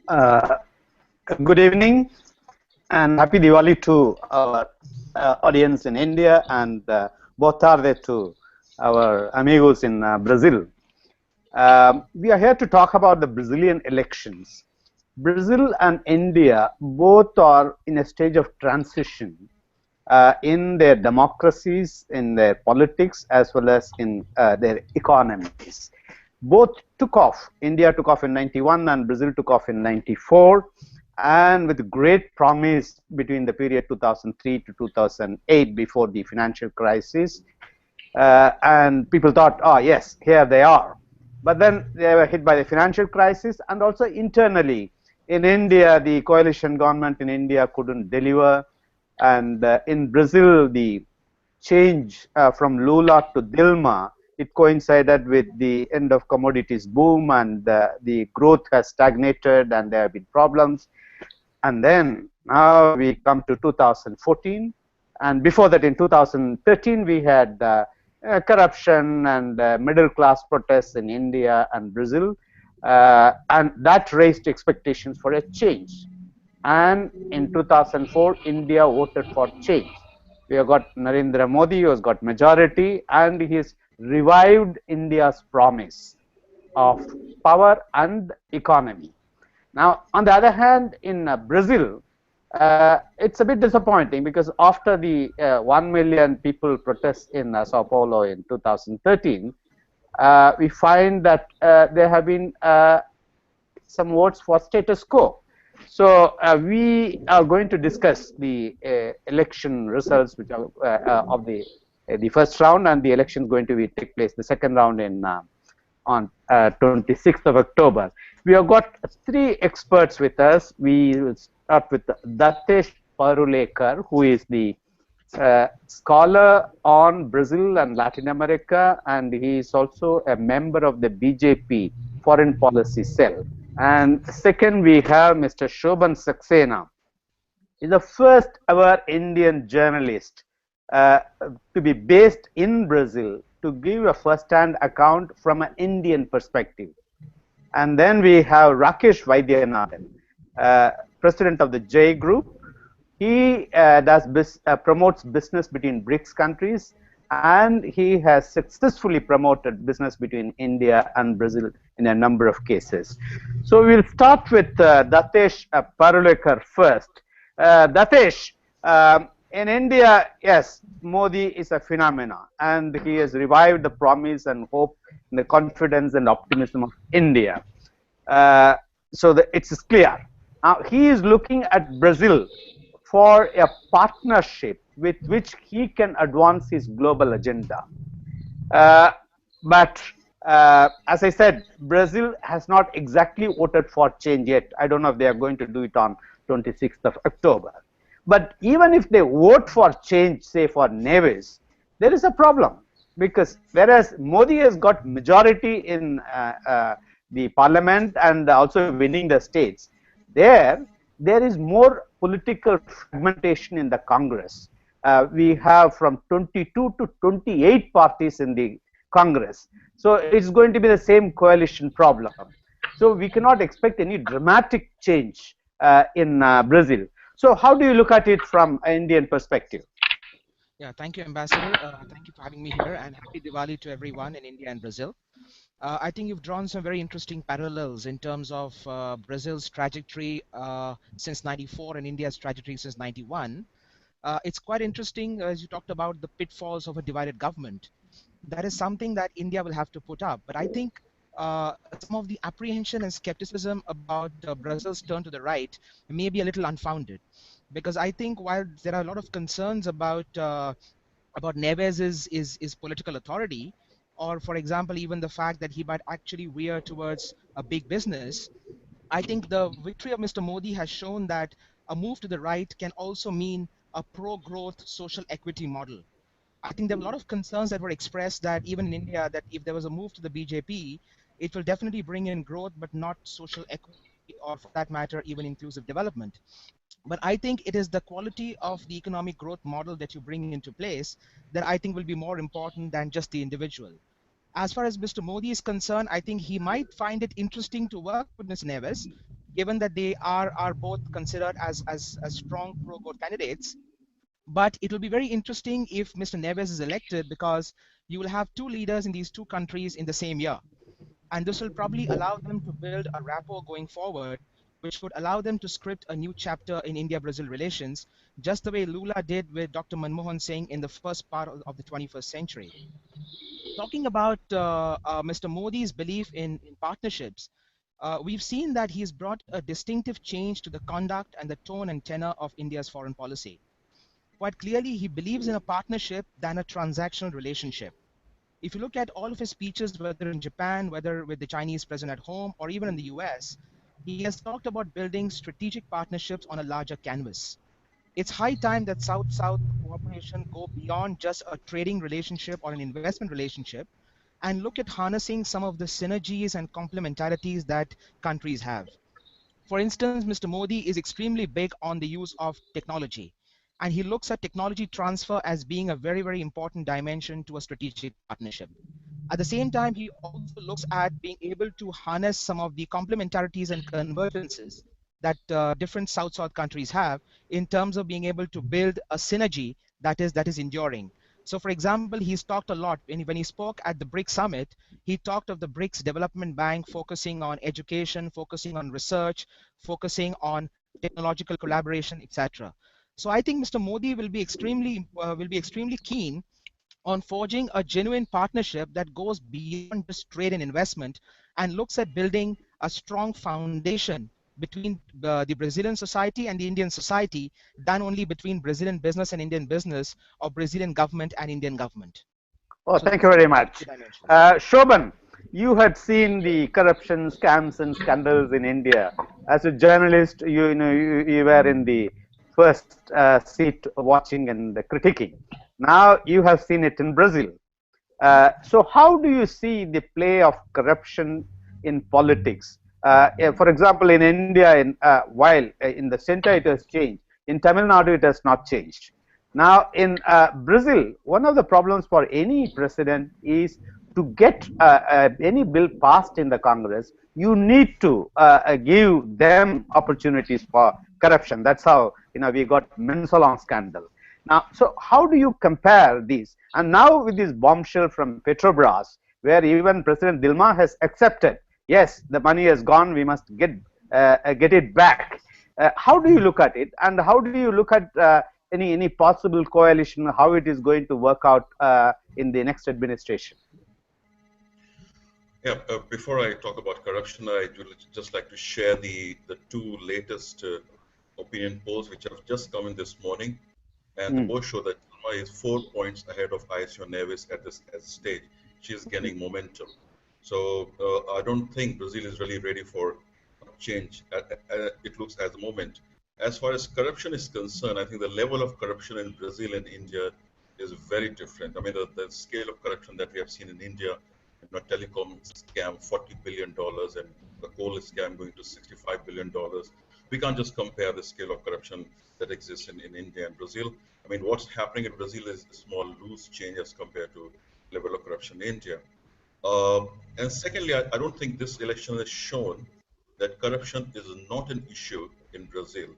Uh, Good evening and happy Diwali to our audience in India and both are there to our amigos in Brazil. We are here to talk about the Brazilian elections. Brazil and India both are in a stage of transition in their democracies, in their politics, as well as in their economies. Both took off. India took off in 91 and Brazil took off in 94, and with great promise between the period 2003 to 2008 before the financial crisis. And people thought, oh yes, here they are. But then they were hit by the financial crisis, and also internally in India, the coalition government in India couldn't deliver. And in Brazil, the change from Lula to Dilma, it coincided with the end of commodities boom, and the growth has stagnated and there have been problems. And then now we come to 2014, and before that in 2013 we had corruption and middle class protests in India and Brazil, and that raised expectations for a change. And in 2004 India voted for change. We have got Narendra Modi, who has got majority, and he has revived India's promise of power and economy. Now, on the other hand, in Brazil, it's a bit disappointing because after the 1 million people protest in Sao Paulo in 2013, we find that there have been some votes for status quo. So we are going to discuss the election results, which are of the first round, and the election is going to take place the second round in on 26th of October. We have got three experts with us. We will start with Datesh Parulekar, who is the scholar on Brazil and Latin America, and he is also a member of the BJP Foreign Policy Cell. And second, we have Mr. Shobhan Saxena. He's the first ever Indian journalist to be based in Brazil to give a first-hand account from an Indian perspective. And then we have Rakesh Vaidyanathan, president of the J Group. He promotes business between BRICS countries, and he has successfully promoted business between India and Brazil in a number of cases. So we'll start with Datesh Parulekar first. Datesh, in India, yes, Modi is a phenomenon, and he has revived the promise and hope and the confidence and optimism of India. So it's clear. Now, he is looking at Brazil for a partnership with which he can advance his global agenda. But as I said, Brazil has not exactly voted for change yet. I don't know if they are going to do it on 26th of October. But even if they vote for change, say for Neves, there is a problem, because whereas Modi has got majority in the parliament and also winning the states, there is more political fragmentation in the Congress. We have from 22 to 28 parties in the Congress. So it's going to be the same coalition problem. So we cannot expect any dramatic change in Brazil. So how do you look at it from an Indian perspective? Yeah, thank you, Ambassador. Thank you for having me here, and happy Diwali to everyone in India and Brazil. I think you've drawn some very interesting parallels in terms of Brazil's trajectory since '94 and India's trajectory since '91. It's quite interesting as you talked about the pitfalls of a divided government. That is something that India will have to put up. But I think some of the apprehension and skepticism about Brazil's turn to the right may be a little unfounded, because I think while there are a lot of concerns about Neves is political authority, or for example even the fact that he might actually veer towards a big business, I think the victory of Mr. Modi has shown that a move to the right can also mean a pro-growth social equity model. I think there were a lot of concerns that were expressed that even in India, that if there was a move to the BJP, it will definitely bring in growth, but not social equity, or for that matter, even inclusive development. But I think it is the quality of the economic growth model that you bring into place that I think will be more important than just the individual. As far as Mr. Modi is concerned, I think he might find it interesting to work with Ms. Neves, given that they are both considered as strong pro-growth candidates. But it will be very interesting if Mr. Neves is elected, because you will have two leaders in these two countries in the same year. And this will probably allow them to build a rapport going forward, which would allow them to script a new chapter in India-Brazil relations, just the way Lula did with Dr. Manmohan Singh in the first part of the 21st century. Talking about Mr. Modi's belief in partnerships, we've seen that he's brought a distinctive change to the conduct and the tone and tenor of India's foreign policy. Quite clearly, he believes in a partnership than a transactional relationship. If you look at all of his speeches, whether in Japan, whether with the Chinese president at home, or even in the US, he has talked about building strategic partnerships on a larger canvas. It's high time that South-South cooperation go beyond just a trading relationship or an investment relationship and look at harnessing some of the synergies and complementarities that countries have. For instance, Mr. Modi is extremely big on the use of technology, and he looks at technology transfer as being a very, very important dimension to a strategic partnership. At the same time, he also looks at being able to harness some of the complementarities and convergences that different South-South countries have in terms of being able to build a synergy that is enduring. So, for example, he's talked a lot when he spoke at the BRICS summit. He talked of the BRICS Development Bank focusing on education, focusing on research, focusing on technological collaboration, etc. So, I think Mr. Modi will be extremely keen on forging a genuine partnership that goes beyond just trade and investment and looks at building a strong foundation between the Brazilian society and the Indian society than only between Brazilian business and Indian business or Brazilian government and Indian government. Oh, So thank you very that's the much. dimensions. Shoban, you had seen the corruption scams and scandals in India. As a journalist, you were in the first seat watching and critiquing. Now you have seen it in Brazil. So how do you see the play of corruption in politics? For example, in India, while in the center it has changed, in Tamil Nadu it has not changed. Now, in Brazil, one of the problems for any president is to get any bill passed in the Congress. You need to give them opportunities for corruption. That's how we got Mensolon scandal. Now, so how do you compare these? And now with this bombshell from Petrobras, where even President Dilma has accepted, yes, the money has gone, we must get it back. How do you look at it, and how do you look at any possible coalition, how it is going to work out in the next administration? Yeah, before I talk about corruption, I would just like to share the two latest opinion polls which have just come in this morning, and the polls show that Dilma is 4 points ahead of Aecio Neves at this stage. She is gaining momentum. So I don't think Brazil is really ready for change. It looks at the moment. As far as corruption is concerned, I think the level of corruption in Brazil and India is very different. I mean, the scale of corruption that we have seen in India, telecom scam, $40 billion, and the coal scam going to $65 billion. We can't just compare the scale of corruption that exists in India and Brazil. I mean, what's happening in Brazil is a small loose change as compared to level of corruption in India. And secondly, I don't think this election has shown that corruption is not an issue in Brazil.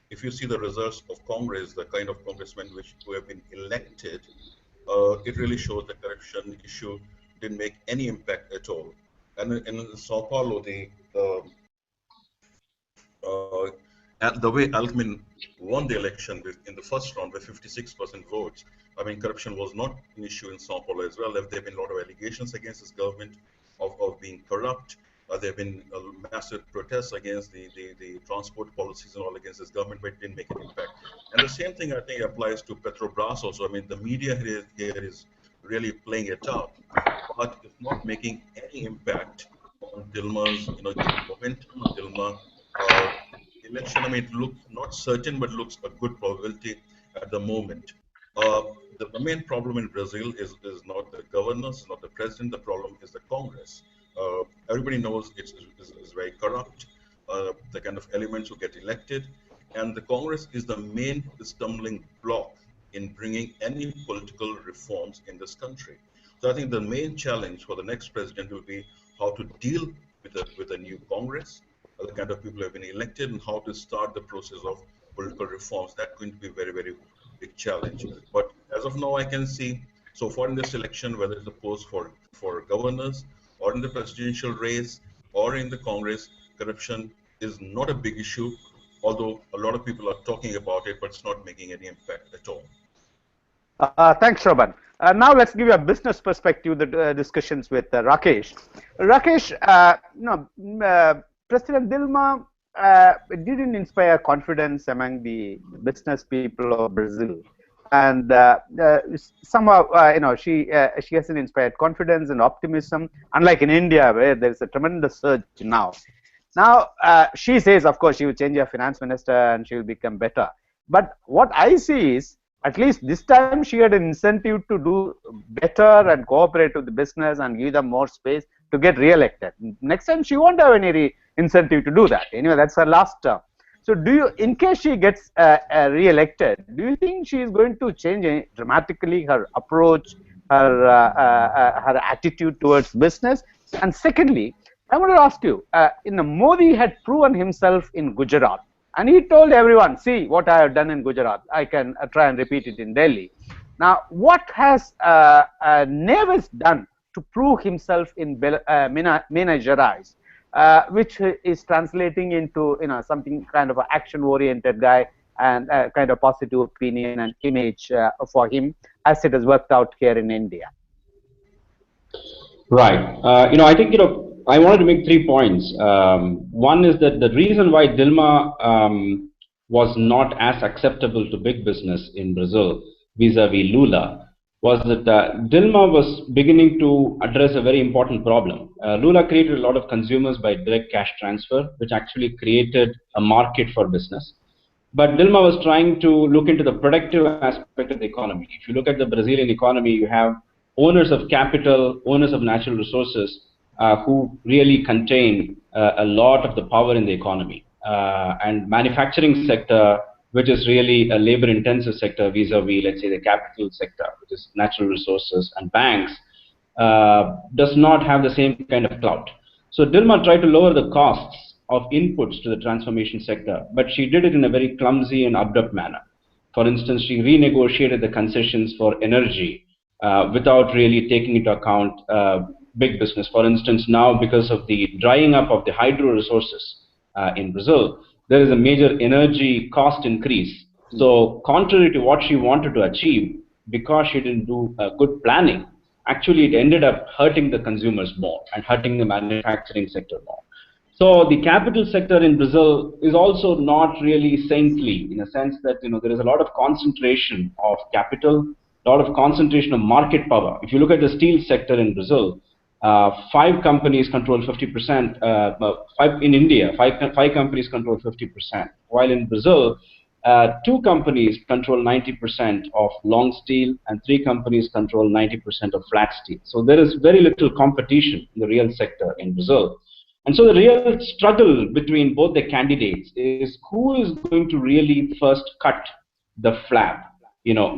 If you see the results of Congress, the kind of congressmen who have been elected, it really shows the corruption issue didn't make any impact at all. And in Sao Paulo, the way Alckmin won the election in the first round with 56% votes, I mean, corruption was not an issue in Sao Paulo as well. There have been a lot of allegations against this government of being corrupt. There have been massive protests against the transport policies and all against this government, but it didn't make an impact. And the same thing, I think, applies to Petrobras also. I mean, the media here is really playing it up, but it's not making any impact on Dilma's, momentum on Dilma election. I mean, it looks not certain, but looks a good probability at the moment. The main problem in Brazil is not the governors, not the president. The problem is the Congress. Everybody knows it's very corrupt, the kind of elements who get elected, and the Congress is the main stumbling block in bringing any political reforms in this country. So I think the main challenge for the next president will be how to deal with a new Congress, the kind of people who have been elected, and how to start the process of political reforms. That's going to be a very, very big challenge. But as of now, I can see so far in this election, whether it's a post for governors or in the presidential race or in the Congress, corruption is not a big issue, although a lot of people are talking about it, but it's not making any impact at all. Thanks, Shobhan. Now let's give you a business perspective, the discussions with Rakesh. Rakesh, President Dilma didn't inspire confidence among the business people of Brazil, and somehow, she hasn't inspired confidence and optimism. Unlike in India, where there is a tremendous surge now. Now she says, of course, she will change her finance minister and she will become better. But what I see is, at least this time she had an incentive to do better and cooperate with the business and give them more space to get re-elected. Next time she won't have any incentive to do that. Anyway, that's her last term. So do you, in case she gets re-elected, do you think she is going to change dramatically her approach, her attitude towards business? And secondly, I want to ask you, Modi had proven himself in Gujarat. And he told everyone, see what I have done in Gujarat. I can try and repeat it in Delhi. Now, what has Neves done to prove himself in Minas Gerais, which is translating into something kind of an action-oriented guy and kind of positive opinion and image for him, as it has worked out here in India? Right. I think, I wanted to make 3 points. One is that the reason why Dilma was not as acceptable to big business in Brazil vis-a-vis Lula was that Dilma was beginning to address a very important problem. Lula created a lot of consumers by direct cash transfer, which actually created a market for business. But Dilma was trying to look into the productive aspect of the economy. If you look at the Brazilian economy, you have owners of capital, owners of natural resources, who really contain a lot of the power in the economy. And manufacturing sector, which is really a labor-intensive sector vis-a-vis, let's say, the capital sector, which is natural resources and banks, does not have the same kind of clout. So Dilma tried to lower the costs of inputs to the transformation sector, but she did it in a very clumsy and abrupt manner. For instance, she renegotiated the concessions for energy without really taking into account big business. For instance, now because of the drying up of the hydro resources in Brazil, there is a major energy cost increase. So contrary to what she wanted to achieve, because she didn't do good planning, actually it ended up hurting the consumers more and hurting the manufacturing sector more. So the capital sector in Brazil is also not really saintly, in a sense that there is a lot of concentration of capital, a lot of concentration of market power. If you look at the steel sector in Brazil, 5 companies control 50%. In India, five companies control 50%, while in Brazil, 2 companies control 90% of long steel and 3 companies control 90% of flat steel. So there is very little competition in the real sector in Brazil. And so the real struggle between both the candidates is who is going to really first cut the flab.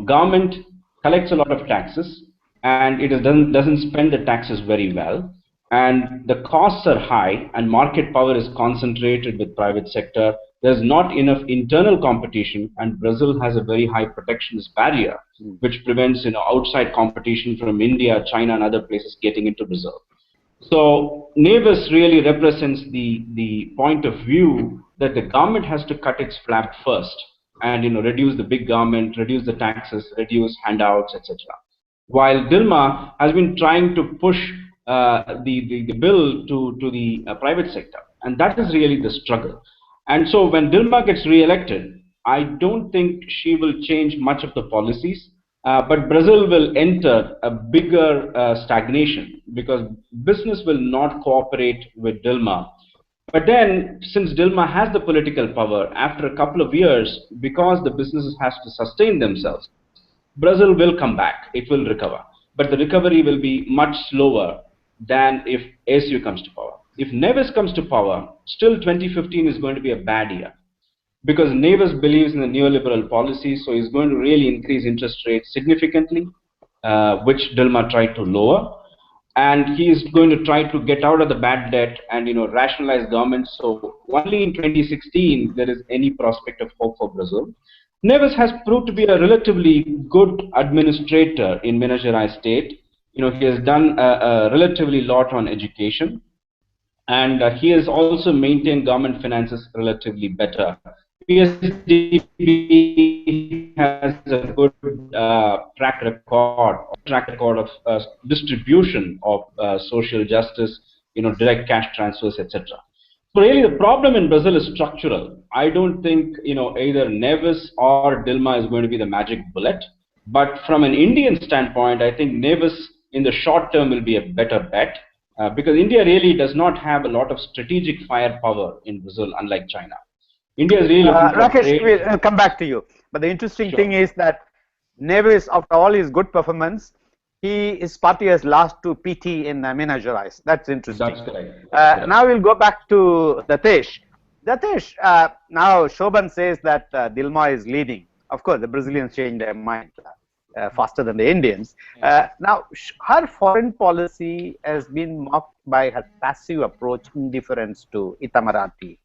Government collects a lot of taxes, and it doesn't spend the taxes very well, and the costs are high, and market power is concentrated with private sector. There's not enough internal competition, and Brazil has a very high protectionist barrier, which prevents outside competition from India, China, and other places getting into Brazil. So Neves really represents the point of view that the government has to cut its flab first, and reduce the big government, reduce the taxes, reduce handouts, etc. While Dilma has been trying to push the bill to the private sector, and that is really the struggle. And so when Dilma gets re-elected, I don't think she will change much of the policies, but Brazil will enter a bigger stagnation, because business will not cooperate with Dilma. But then, since Dilma has the political power, after a couple of years, because the businesses has to sustain themselves, Brazil will come back, it will recover. But the recovery will be much slower than if Aecio comes to power. If Neves comes to power, still 2015 is going to be a bad year, because Neves believes in the neoliberal policy, so he's going to really increase interest rates significantly, which Dilma tried to lower. and he is going to try to get out of the bad debt and rationalize government. So only in 2016 there is any prospect of hope for Brazil. Neves has proved to be a relatively good administrator in Minas Gerais state. He has done a relatively lot on education, and he has also maintained government finances relatively better. PSDB has a good track record of distribution of social justice, direct cash transfers, etc. So really, the problem in Brazil is structural. I don't think either Neves or Dilma is going to be the magic bullet. But from an Indian standpoint, I think Neves in the short term will be a better bet, because India really does not have a lot of strategic firepower in Brazil, unlike China. India is really looking for Rakesh, trade. we'll come back to you. But the interesting Sure. thing is that Neves, after all his good performance, his party has lost to PT in Minas Gerais. That's interesting. That's correct. Now we'll go back to Datesh. Datesh, now Shoban says that Dilma is leading. Of course, the Brazilians changed their mind faster than the Indians. Now, her foreign policy has been marked by her passive approach, indifference to Itamaraty.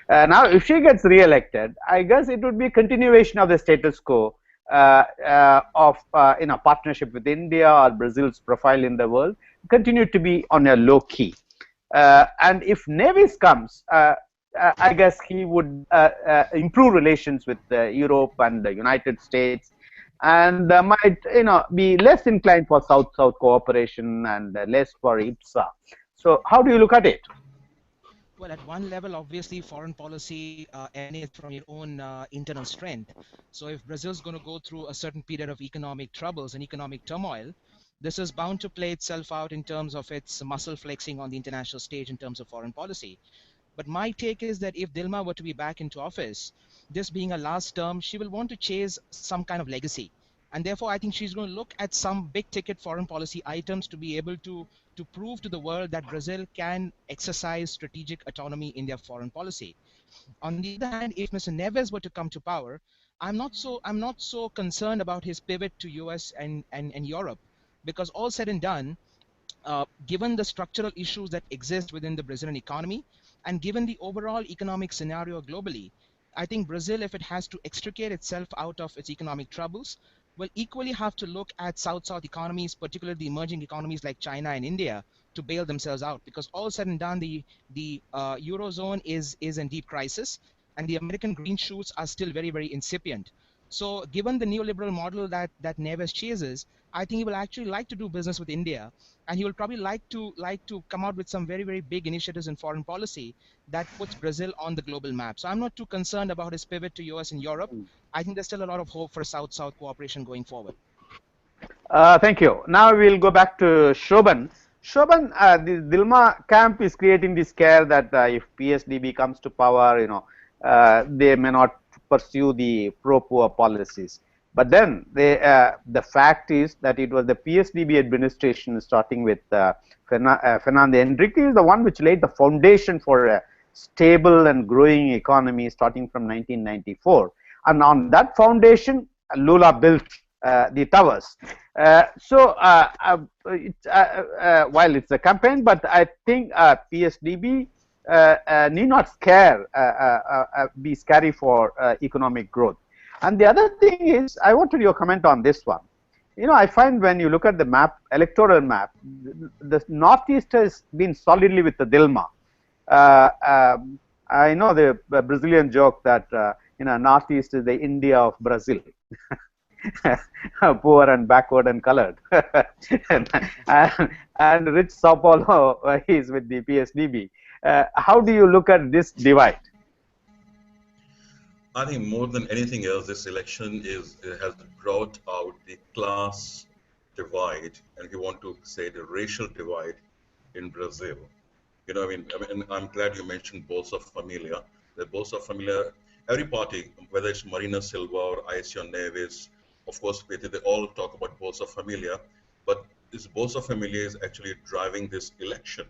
Now, if she gets re-elected, I guess it would be a continuation of the status quo of partnership with India or Brazil's profile in the world, continue to be on a low key. And if Neves comes, I guess he would improve relations with Europe and the United States, and might be less inclined for South-South cooperation and less for IPSA. So, how do you look at it? Well, at one level, obviously, foreign policy emanates from your own internal strength. So if Brazil's going to go through a certain period of economic troubles and economic turmoil, this is bound to play itself out in terms of its muscle flexing on the international stage in terms of foreign policy. But my take is that if Dilma were to be back into office, this being a last term, she will want to chase some kind of legacy. And therefore, I think she's going to look at some big ticket foreign policy items to be able to prove to the world that Brazil can exercise strategic autonomy in their foreign policy. On the other hand, if Mr. Neves were to come to power, I'm not so concerned about his pivot to US and Europe, because all said and done, given the structural issues that exist within the Brazilian economy, and given the overall economic scenario globally, I think Brazil, if it has to extricate itself out of its economic troubles, will equally have to look at South-South economies, particularly the emerging economies like China and India, to bail themselves out. Because all said and done, the Eurozone is in deep crisis, and the American green shoots are still very, very incipient. So given the neoliberal model that Neves chases, I think he will actually like to do business with India, and he will probably like to come out with some very, very big initiatives in foreign policy that puts Brazil on the global map. So I'm not too concerned about his pivot to US and Europe. I think there's still a lot of hope for South-South cooperation going forward. Thank you. Now we'll go back to Shoban. Shoban, the Dilma camp is creating this scare that if PSDB comes to power, they may not pursue the pro-poor policies. But then the fact is that it was the PSDB administration, starting with Fernando Henrique, is the one which laid the foundation for a stable and growing economy starting from 1994. And on that foundation, Lula built the towers. While it's a campaign, but I think PSDB need not be scary for economic growth. And the other thing is, I wanted your comment on this one. I find when you look at the map, electoral map, the Northeast has been solidly with the Dilma. I know the Brazilian joke that Northeast is the India of Brazil. Poor and backward and colored. and rich Sao Paulo is with the PSDB. How do you look at this divide? I think more than anything else, this election has brought out the class divide, and if you want to say the racial divide in Brazil. I'm glad you mentioned Bolsa Familia. The Bolsa Familia, every party, whether it's Marina Silva or Aecio Neves, of course, they all talk about Bolsa Familia, but this Bolsa Familia is actually driving this election.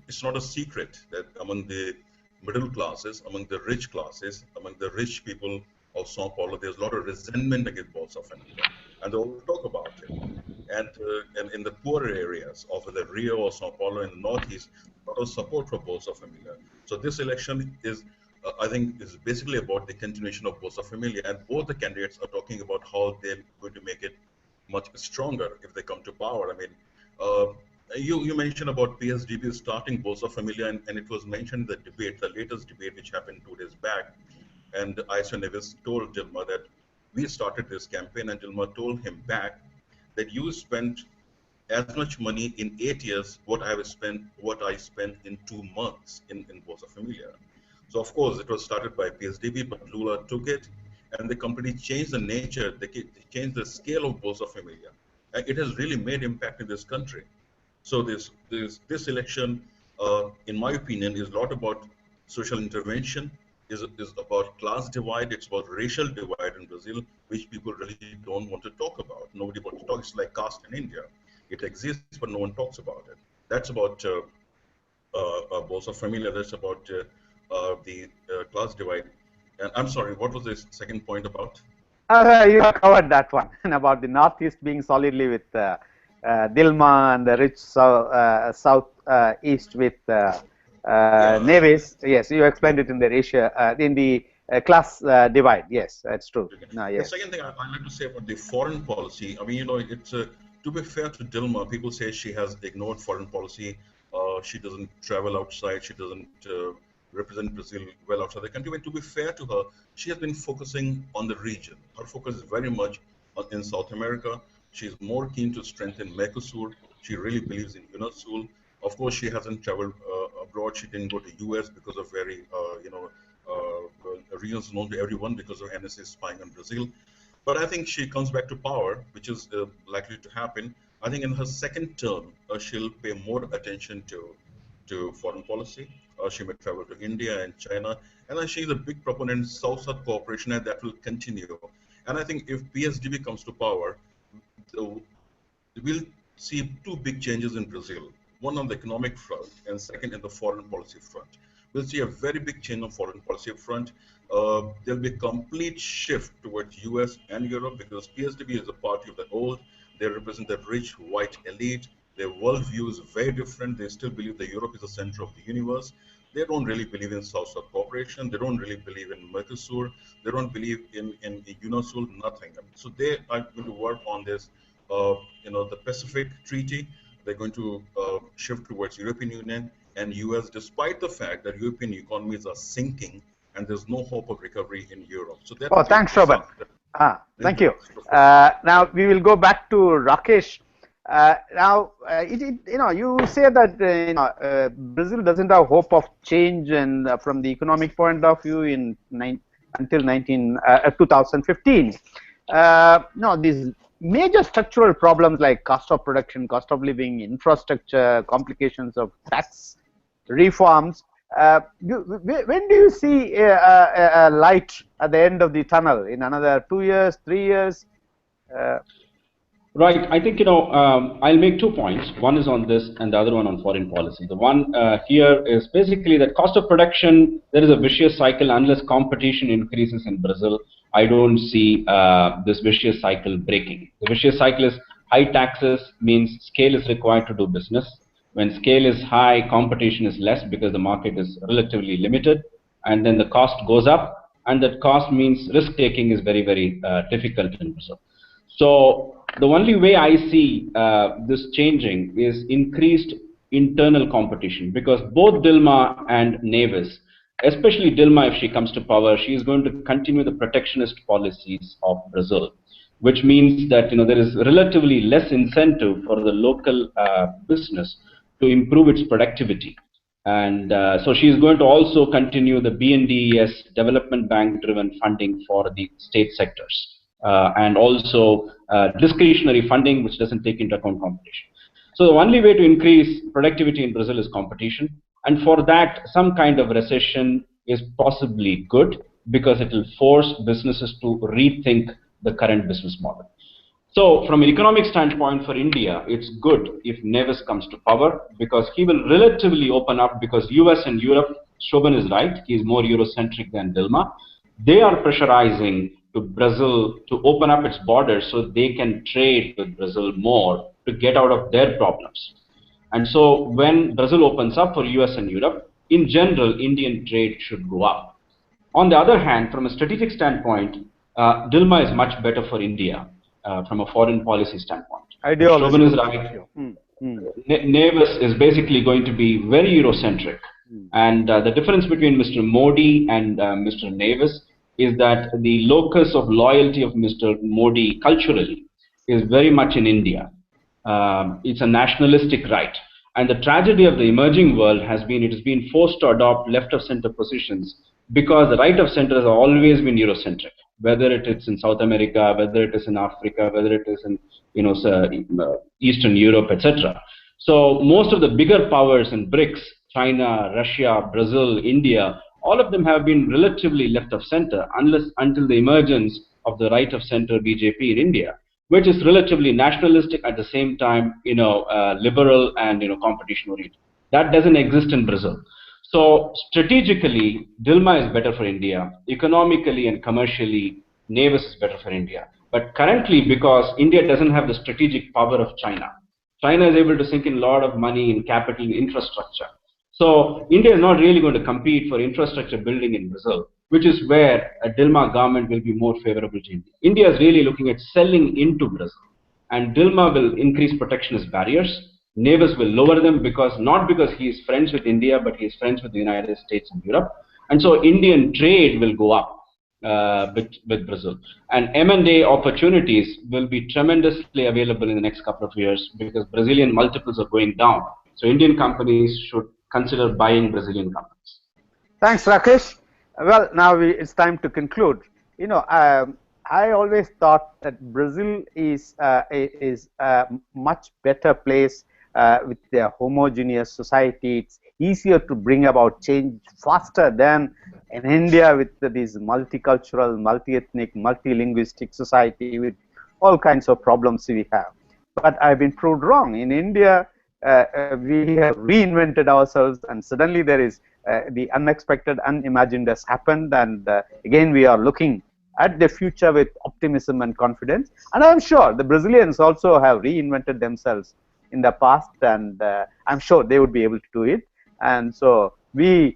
It's not a secret that among the middle classes, among the rich classes, among the rich people of Sao Paulo, there's a lot of resentment against Bolsa Familia, and they all talk about it. and in the poorer areas of the Rio or Sao Paulo in the northeast, a lot of support for Bolsa Familia. So this election is, I think, is basically about the continuation of Bolsa Familia, and both the candidates are talking about how they're going to make it much stronger if they come to power. I mean, you mentioned about PSDB starting Bolsa Familia, and it was mentioned in the debate, the latest debate which happened 2 days back, and Aecio Neves told Dilma that we started this campaign, and Dilma told him back that you spent as much money in 8 years what I spent in 2 months in Bolsa Familia. So of course it was started by PSDB, but Lula took it, and the company changed the nature, they changed the scale of Bolsa Familia, and it has really made impact in this country. So this election, in my opinion, is a lot about social intervention, is about class divide, it's about racial divide in Brazil, which people really don't want to talk about. Nobody wants to talk. It's like caste in India. It exists, but no one talks about it. That's about Bolsa Familia. That's about the class divide. And I'm sorry, what was the second point about? You have covered that one about the Northeast being solidly with Dilma and the rich Southeast with Neves. Yes, you explained it in the ratio, in the class divide. Yes, that's true. No, yes. The second thing I'd like to say about the foreign policy, I mean, you know, it's to be fair to Dilma, people say she has ignored foreign policy. She doesn't travel outside. She doesn't represent Brazil well outside the country. But to be fair to her, she has been focusing on the region. Her focus is very much in South America. She's more keen to strengthen Mercosur. She really believes in UNASUL. Of course, she hasn't traveled abroad. She didn't go to US because of very, reasons known to everyone, because of NSA spying on Brazil. But I think she comes back to power, which is likely to happen. I think in her second term, she'll pay more attention to foreign policy. She may travel to India and China. And she's a big proponent of South-South cooperation, and that will continue. And I think if PSDB comes to power, we'll see 2 big changes in Brazil. One on the economic front, and second in the foreign policy front. We'll see a very big change on foreign policy front. There'll be a complete shift towards US and Europe, because PSDB is a party of the old. They represent the rich white elite. Their worldview is very different. They still believe that Europe is the center of the universe. They don't really believe in South-South cooperation. They don't really believe in Mercosur. They don't believe in UNASUL, nothing. So they are going to work on this, the Pacific Treaty. They're going to shift towards European Union and US, despite the fact that European economies are sinking and there's no hope of recovery in Europe. So that thanks, Shobhan. Thank you. Now we will go back to Rakesh. You say that Brazil doesn't have hope of change, and from the economic point of view until 2015. These major structural problems like cost of production, cost of living, infrastructure, complications of tax reforms. When do you see a light at the end of the tunnel? In another 2 years, 3 years? Right. I think, I'll make 2 points. One is on this and the other one on foreign policy. The one here is basically that cost of production, there is a vicious cycle. Unless competition increases in Brazil, I don't see this vicious cycle breaking. The vicious cycle is high taxes means scale is required to do business. When scale is high, competition is less because the market is relatively limited, and then the cost goes up, and that cost means risk taking is very, very difficult in Brazil. So the only way I see this changing is increased internal competition, because both Dilma and Neves, especially Dilma, if she comes to power, she is going to continue the protectionist policies of Brazil, which means that there is relatively less incentive for the local business to improve its productivity. And so she is going to also continue the BNDES development bank driven funding for the state sectors. And also discretionary funding, which doesn't take into account competition. So the only way to increase productivity in Brazil is competition, and for that some kind of recession is possibly good, because it will force businesses to rethink the current business model. So from an economic standpoint for India, it's good if Neves comes to power, because he will relatively open up, because US and Europe, Shobhan is right, he is more Eurocentric than Dilma. They are pressurizing to Brazil to open up its borders so they can trade with Brazil more to get out of their problems. And so when Brazil opens up for US and Europe, in general, Indian trade should go up. On the other hand, from a strategic standpoint, Dilma is much better for India from a foreign policy standpoint. Shobhan is right. Neves is basically going to be very Eurocentric. And the difference between Mr. Modi and Mr. Neves is that the locus of loyalty of Mr. Modi culturally is very much in India. It's a nationalistic right. And the tragedy of the emerging world has been it has been forced to adopt left of center positions because the right of center has always been Eurocentric, whether it is in South America, whether it is in Africa, whether it is in Eastern Europe, etc. So most of the bigger powers in BRICS, China, Russia, Brazil, India, all of them have been relatively left of center until the emergence of the right of center BJP in India, which is relatively nationalistic at the same time, liberal and competition oriented. That doesn't exist in Brazil. So strategically, Dilma is better for India. Economically and commercially, Neves is better for India. But currently, because India doesn't have the strategic power of China, China is able to sink in a lot of money in capital and infrastructure. So India is not really going to compete for infrastructure building in Brazil, which is where a Dilma government will be more favorable to India. India is really looking at selling into Brazil, and Dilma will increase protectionist barriers. Neves will lower them not because he is friends with India, but he is friends with the United States and Europe. And so Indian trade will go up with Brazil. And M&A opportunities will be tremendously available in the next couple of years because Brazilian multiples are going down. So Indian companies should consider buying Brazilian companies. Thanks, Rakesh. Well, now it's time to conclude. I always thought that Brazil is a much better place with their homogeneous society. It's easier to bring about change faster than in India with these multicultural, multi-ethnic, multilinguistic society with all kinds of problems we have. But I've been proved wrong. In India, we have reinvented ourselves, and suddenly there is the unexpected, unimagined has happened, and again we are looking at the future with optimism and confidence. And I'm sure the Brazilians also have reinvented themselves in the past, and I'm sure they would be able to do it. And so we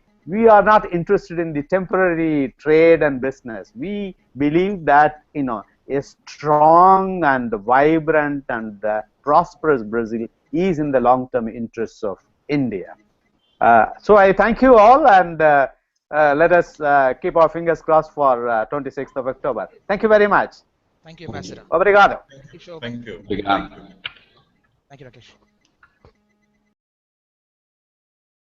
are not interested in the temporary trade and business. We believe that a strong and vibrant and prosperous Brazil is in the long-term interests of India. So I thank you all, and let us keep our fingers crossed for 26th of October. Thank you very much. Thank you, Ambassador. Obrigado. Thank you, Shobhan. Thank you. Thank you. Thank you, Rakesh.